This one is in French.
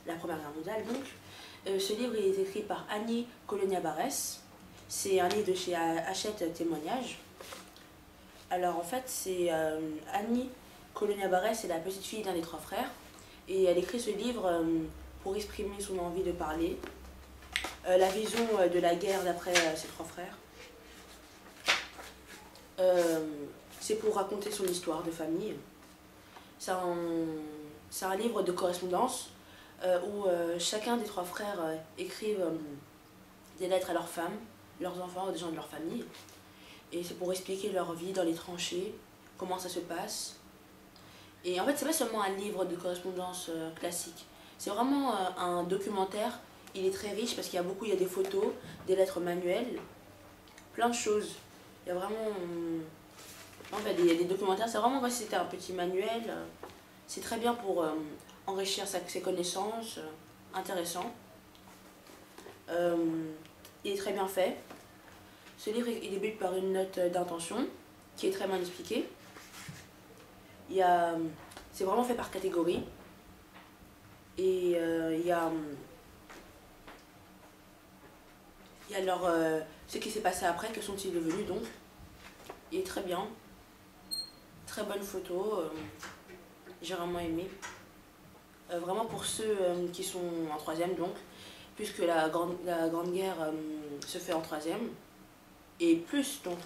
la Première Guerre mondiale. Donc, ce livre est écrit par Annie Colonia-Barès. C'est un livre de chez Hachette Témoignages. Alors en fait, c'est Annie Colonia-Barès, c'est la petite fille d'un des trois frères. Et elle écrit ce livre pour exprimer son envie de parler, la vision de la guerre d'après ses trois frères. C'est pour raconter son histoire de famille. C'est un livre de correspondance où chacun des trois frères écrivent des lettres à leurs femmes, leurs enfants, des gens de leur famille. Et c'est pour expliquer leur vie dans les tranchées, comment ça se passe. Et en fait, c'est pas seulement un livre de correspondance classique. C'est vraiment un documentaire. Il est très riche parce qu'il y a des photos, des lettres manuelles, plein de choses. Il y a vraiment... en fait, il y a des documentaires. C'est vraiment, c'était un petit manuel. C'est très bien pour enrichir ses connaissances. Intéressant. Il est très bien fait. Ce livre, il débute par une note d'intention qui est très bien expliquée. C'est vraiment fait par catégorie. Et il y a ce qui s'est passé après, que sont-ils devenus donc. Il est très bien. Très bonne photo. J'ai vraiment aimé. Vraiment pour ceux qui sont en troisième donc, puisque la grande guerre se fait en troisième. Et plus donc.